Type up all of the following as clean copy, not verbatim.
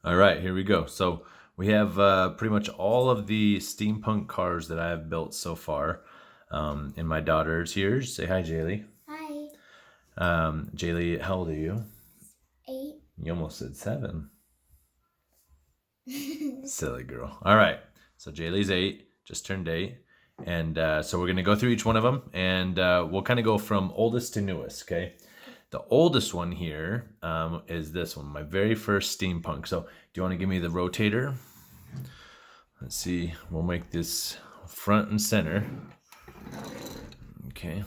All right, here we go. So we have pretty much all of the steampunk cars that I have built so far. And my daughter's here. Say hi, Jaylee. Hi. Jaylee, how old are you? 8. You almost said 7. Silly girl. All right. So Jaylee's 8, just turned 8. And so we're going to go through each one of them. And we'll kind of go from oldest to newest, okay? The oldest one here is this one, my very first steampunk. So do you want to give me the rotator? Let's see. We'll make this front and center. Okay.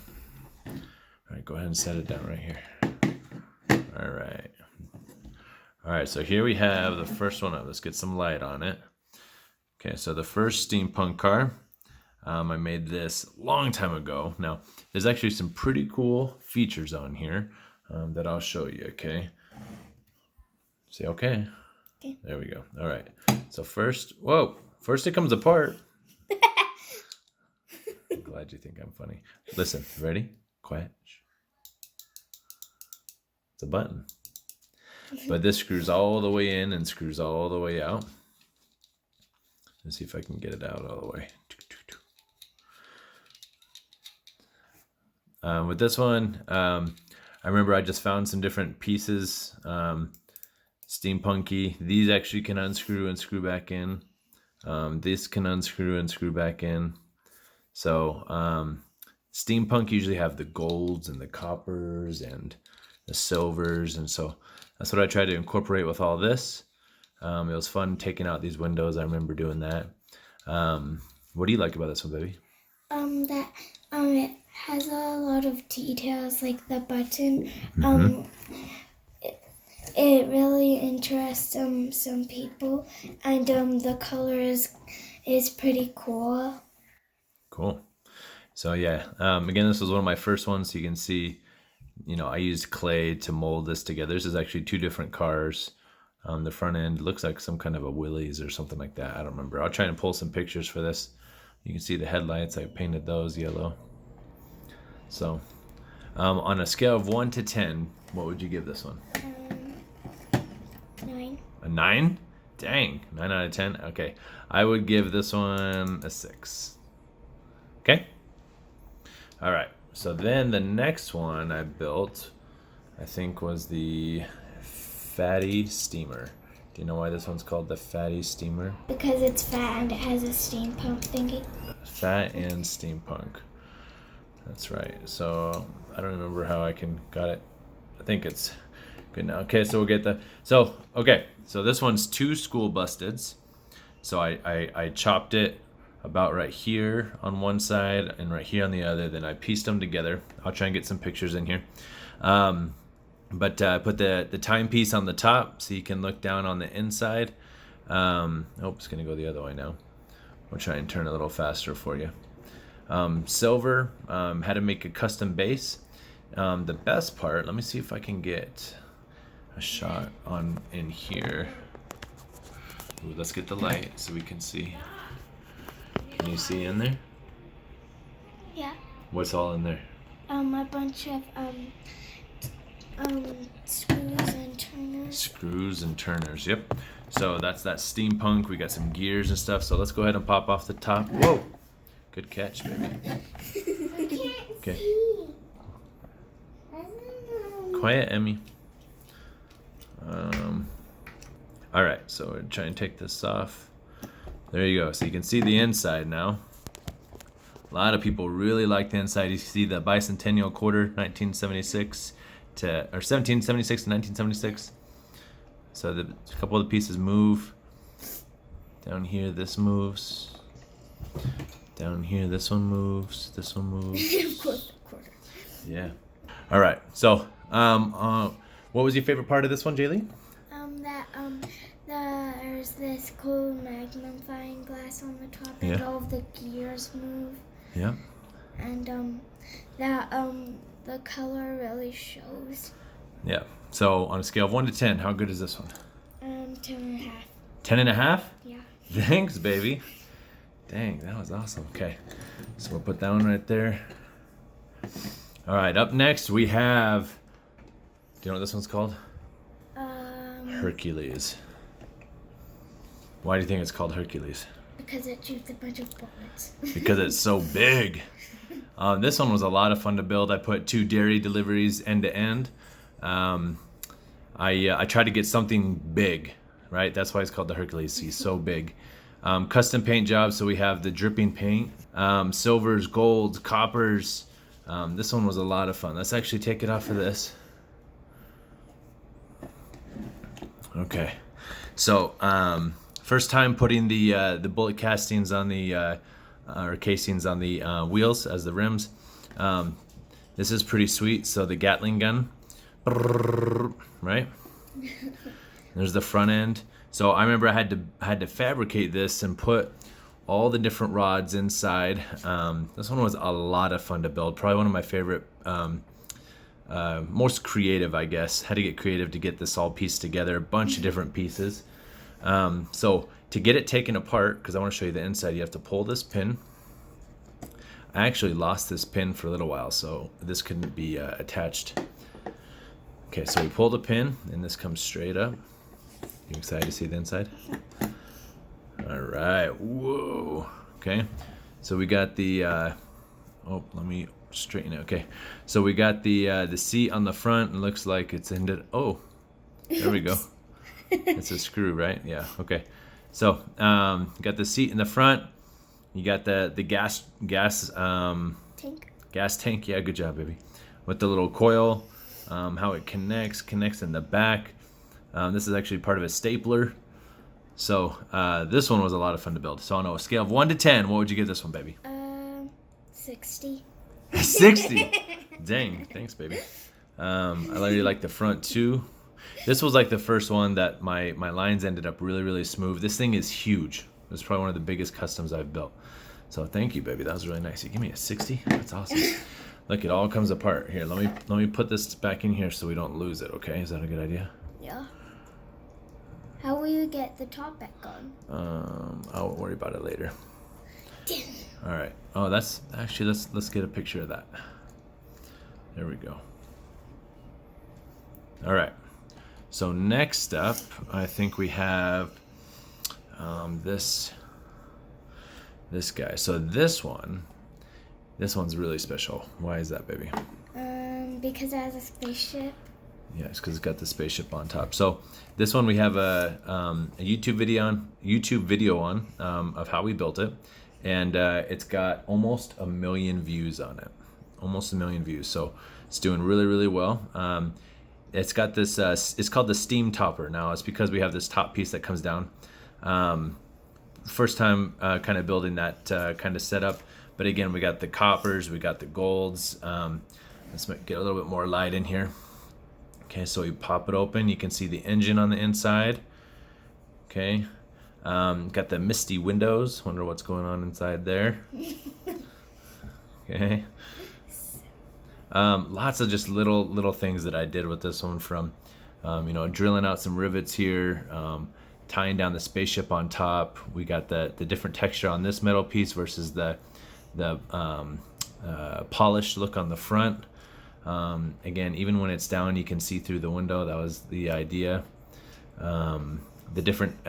All right, go ahead and set it down right here. All right. All right, so here we have the first one up. Let's get some light on it. Okay, so the first steampunk car. I made this a long time ago. Now, there's actually some pretty cool features on here that I'll show you, okay? Say okay. Okay. There we go. All right. So first it comes apart. I'm glad you think I'm funny. Listen, ready? Quiet. It's a button. But this screws all the way in and screws all the way out. Let's see if I can get it out all the way. With this one, I remember I just found some different pieces, steampunky. These actually can unscrew and screw back in. This can unscrew and screw back in. So steampunk usually have the golds and the coppers and the silvers, and so that's what I tried to incorporate with all this. It was fun taking out these windows. I remember doing that. What do you like about this one, baby? It has a lot of details, like the button. It really interests some people, and the color is pretty cool. Cool. So yeah, again, this was one of my first ones. So you can see, I used clay to mold this together. This is actually 2 different cars. The front end looks like some kind of a Willys or something like that. I don't remember. I'll try and pull some pictures for this. You can see the headlights. I painted those yellow. So on a scale of 1 to 10, what would you give this one? 9. A 9? Dang, 9 out of 10. Okay, I would give this one a 6. Okay. All right. So then the next one I built, I think, was the Fatty Steamer. Do you know why this one's called the Fatty Steamer? Because it's fat and it has a steampunk thingy. Fat and steampunk. That's right. So I don't remember how I got it. I think it's good now. Okay, so we'll get so this one's 2 school busteds. So I chopped it about right here on one side and right here on the other. Then I pieced them together. I'll try and get some pictures in here. But put the timepiece on the top so you can look down on the inside. It's gonna go the other way now. We'll try and turn a little faster for you. Silver, had to make a custom base. The best part, let me see if I can get a shot in here. Ooh, let's get the light so we can see. Can you see in there? Yeah. What's all in there? A bunch of screws and turners. Screws and turners, yep. So that's that steampunk. We got some gears and stuff. So let's go ahead and pop off the top. Whoa! Good catch, baby. Okay. Quiet, Emmy. All right, so we're trying to take this off. There you go. So you can see the inside now. A lot of people really like the inside. You see the bicentennial quarter, 1776 to 1976. So a couple of the pieces move. Down here, this moves. Down here, this one moves. This one moves. Of course, the quarter. Yeah. All right. So, what was your favorite part of this one, Jaylee? There's this cool magnifying glass on the top, and all of the gears move. Yeah. And the color really shows. Yeah. So on a scale of 1 to 10, how good is this one? 10.5. 10.5? Yeah. Thanks, baby. Dang, that was awesome. Okay. So we'll put that one right there. All right. Up next, we have. Do you know what this one's called? Hercules. Why do you think it's called Hercules? Because it shoots a bunch of bullets. Because it's so big. This one was a lot of fun to build. I put 2 dairy deliveries end to end. I tried to get something big, right? That's why it's called the Hercules. He's so big. Custom paint jobs, so we have the dripping paint, silvers, golds, coppers. This one was a lot of fun. Let's actually take it off of this. Okay, so first time putting the bullet castings on the or casings on the wheels as the rims. This is pretty sweet. So the Gatling gun, right? There's the front end. So I remember I had to fabricate this and put all the different rods inside. This one was a lot of fun to build. Probably one of my favorite, most creative, I guess. Had to get creative to get this all pieced together. A bunch of different pieces. So to get it taken apart, because I want to show you the inside, you have to pull this pin. I actually lost this pin for a little while, so this couldn't be attached. Okay, so we pull the pin, and this comes straight up. You excited to see the inside? All right, whoa. Okay, so we got the, oh, let me straighten it. Okay, so we got the seat on the front. It looks like it's ended. Oh, there we go. It's a screw, right? Yeah, okay. So, you got the seat in the front. You got the gas Tank. gas tank. Yeah, good job, baby. With the little coil, how it connects in the back. This is actually part of a stapler. So this one was a lot of fun to build. So on a scale of 1 to 10, what would you give this one, baby? 60. 60. Dang, thanks, baby. I really like the front too. This was like the first one that my lines ended up really, really smooth. This thing is huge. It's probably one of the biggest customs I've built. So thank you, baby. That was really nice. You give me a 60? That's awesome. Look, it all comes apart. Here, let me put this back in here so we don't lose it, okay? Is that a good idea? Yeah. How will you get the top back on? I'll worry about it later. Damn. All right. Oh, that's actually, let's get a picture of that. There we go. All right. So next up, I think we have this guy. So this one's really special. Why is that, baby? Because it has a spaceship. Yeah, it's because it's got the spaceship on top. So this one we have a YouTube video on of how we built it, and it's got almost 1 million views on it. Almost 1 million views. So it's doing really, really well. It's got this. It's called the Steam Topper. Now it's because we have this top piece that comes down. First time kind of building that kind of setup. But again, we got the coppers, we got the golds. Let's get a little bit more light in here. Okay, so we pop it open. You can see the engine on the inside. Okay, got the misty windows. Wonder what's going on inside there. Okay, lots of just little things that I did with this one, from drilling out some rivets here, tying down the spaceship on top. We got the different texture on this metal piece versus the polished look on the front. Again, even when it's down, you can see through the window. That was the idea. The different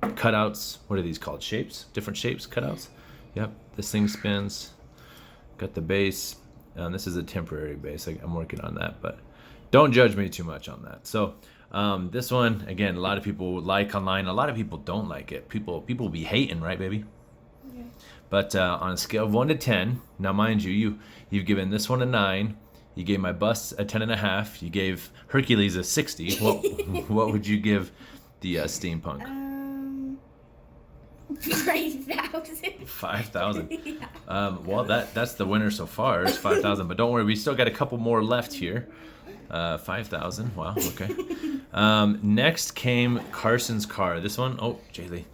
cutouts. What are these called? Shapes? Different shapes, cutouts. Yep. This thing spins. Got the base. This is a temporary base. I'm working on that, but don't judge me too much on that. So this one, again, a lot of people like online. A lot of people don't like it. People be hating, right, baby? Yeah. But on a scale of 1 to 10, now mind you, you've given this one a 9. You gave my bus a 10.5. You gave Hercules a 60. What would you give the Steampunk? 5,000. 5,000. Yeah. Well, that's the winner so far. It's 5,000. But don't worry, we still got a couple more left here. 5,000. Wow. Okay. Next came Carson's car. This one, oh, Jaylee.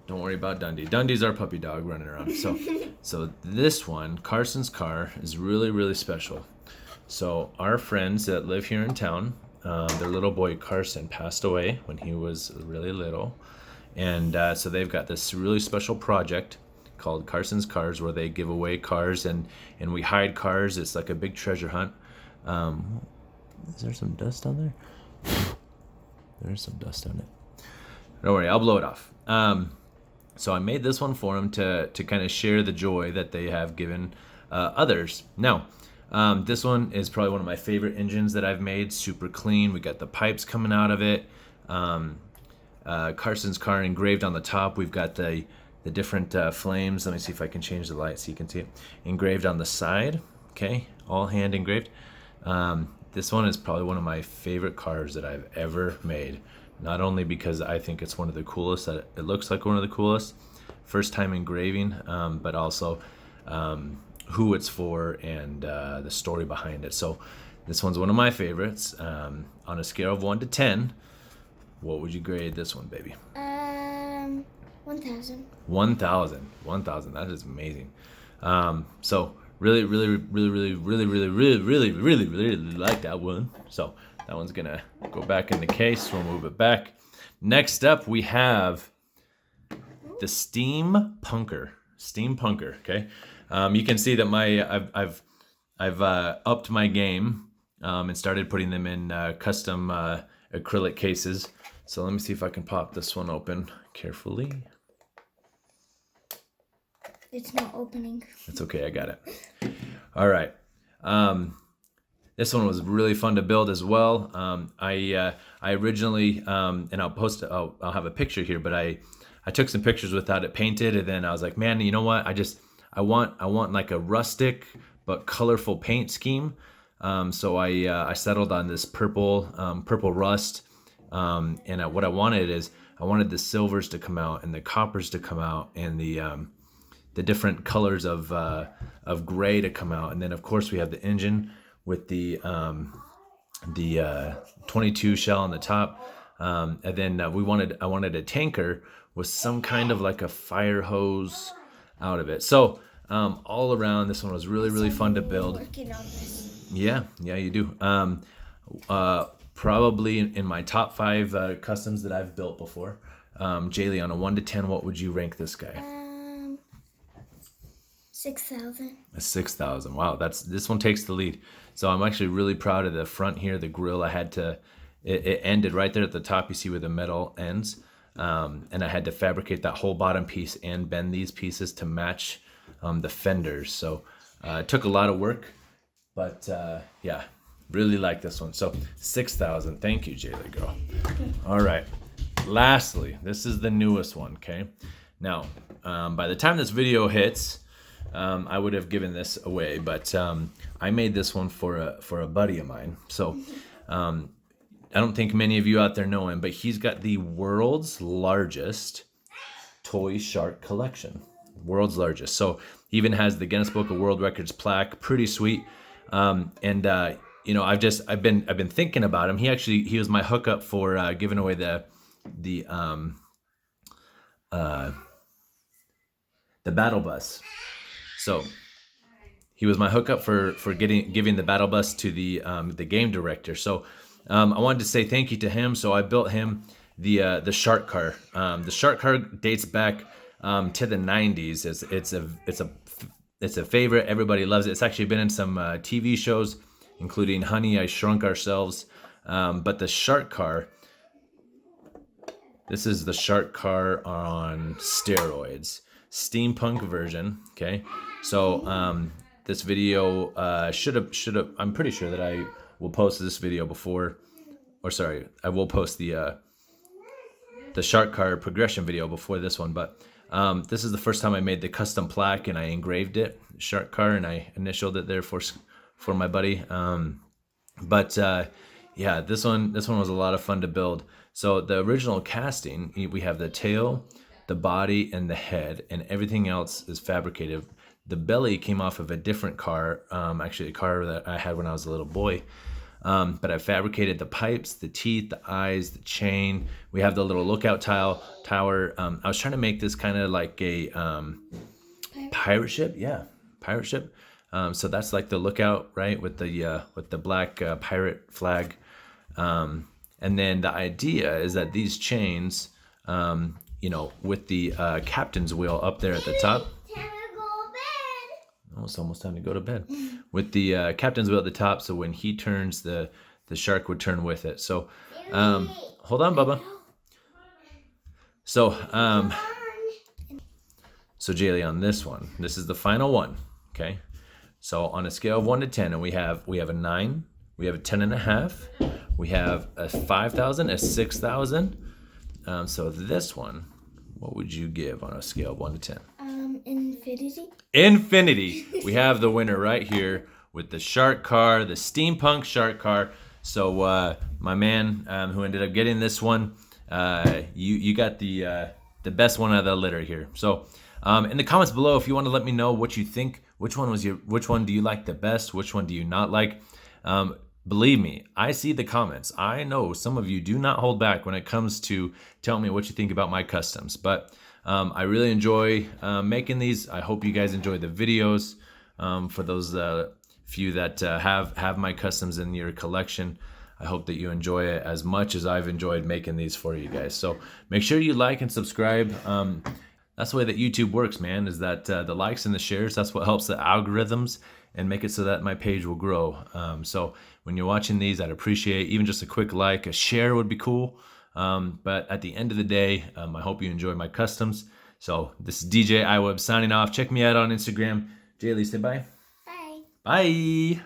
Don't worry about Dundee. Dundee's our puppy dog running around. So this one, Carson's car, is really, really special. So our friends that live here in town, their little boy Carson passed away when he was really little. And so they've got this really special project called Carson's Cars, where they give away cars and we hide cars. It's like a big treasure hunt. Is there some dust on there? There's some dust on it. Don't worry, I'll blow it off. So I made this one for him to kind of share the joy that they have given others. Now, this one is probably one of my favorite engines that I've made. Super clean. We got the pipes coming out of it. Carson's car engraved on the top. We've got the different flames. Let me see if I can change the light so you can see it. Engraved on the side. Okay, all hand engraved. This one is probably one of my favorite cars that I've ever made. Not only because I think it's one of the coolest, that it looks like one of the coolest, first time engraving, but also who it's for and the story behind it. So this one's one of my favorites. On a scale of 1 to 10, what would you grade this one, baby? 1,000. 1,000. That is amazing. So really like that one. So that one's gonna go back in the case. We'll move it back. Next up, we have the Steampunker. Okay, you can see that I've upped my game and started putting them in custom acrylic cases. So let me see if I can pop this one open carefully. It's not opening. It's okay, I got it. All right. This one was really fun to build as well. I originally, and I'll have a picture here, but I took some pictures without it painted, and then I was like, man, you know what? I want like a rustic but colorful paint scheme. So I settled on this purple rust, and what I wanted is I wanted the silvers to come out and the coppers to come out and the different colors of gray to come out, and then of course we have the engine with the 22 shell on the top, and then I wanted a tanker with some kind of like a fire hose out of it. So all around, this one was really fun to build. Working on this. Yeah, you do. Probably in my top 5 customs that I've built before. Jaylee, on a 1 to 10, what would you rank this guy? 6,000. A 6,000. Wow, this one takes the lead. So I'm actually really proud of the front here. The grill, I had to, it ended right there at the top. You see where the metal ends, and I had to fabricate that whole bottom piece and bend these pieces to match the fenders. So it took a lot of work, but yeah, really like this one. So 6,000. Thank you, Jaylee girl. All right. Lastly, this is the newest one. Okay. Now, by the time this video hits, I would have given this away, but I made this one for a buddy of mine. So I don't think many of you out there know him, but he's got the world's largest toy shark collection. World's largest. So he even has the Guinness Book of World Records plaque. Pretty sweet. And you know, I've been thinking about him. He was my hookup for giving away the battle bus. So he was my hookup for giving the battle bus to the game director. So I wanted to say thank you to him. So I built him the shark car. The shark car dates back to the 90s. It's a favorite. Everybody loves it. It's actually been in some TV shows, including Honey, I Shrunk Ourselves. But the shark car, this is the shark car on steroids. Steampunk version. Okay. So this video should have I'm pretty sure that I will post this video before, or sorry, I will post the shark car progression video before this one, but this is the first time I made the custom plaque and I engraved it, shark car, and I initialed it there for my buddy. But yeah, this one was a lot of fun to build. So the original casting, we have the tail, the body, and the head, and everything else is fabricated. The belly came off of a different car, actually a car that I had when I was a little boy. But I fabricated the pipes, the teeth, the eyes, the chain. We have the little lookout tower. I was trying to make this kind of like a pirate ship. Yeah, pirate ship. So that's like the lookout, right, with the black pirate flag. And then the idea is that these chains, you know, with the captain's wheel up there at the top. Oh, it's almost time to go to bed. With the captain's wheel at the top, so when he turns, the shark would turn with it. So, hold on, Bubba. So so Jaylee, on this one, this is the final one. Okay. So on a scale of 1 to 10, and we have a 9, we have a 10.5, we have a 5,000, a 6,000. So this one, what would you give on a scale of 1 to 10? Infinity. Infinity. We have the winner right here with the shark car, the Steampunk shark car. So my man who ended up getting this one, you got the best one out of the litter here. So in the comments below, if you want to let me know what you think, which one do you like the best, which one do you not like? Believe me, I see the comments. I know some of you do not hold back when it comes to telling me what you think about my customs, but I really enjoy making these. I hope you guys enjoy the videos. For those few that have my customs in your collection, I hope that you enjoy it as much as I've enjoyed making these for you guys. So make sure you like and subscribe. That's the way that YouTube works, man, is that the likes and the shares, that's what helps the algorithms and make it so that my page will grow. So when you're watching these, I'd appreciate even just a quick like, a share would be cool. But at the end of the day, I hope you enjoy my customs. So this is djiweb signing off. Check me out on Instagram. Jaylee, say bye. Bye. Bye.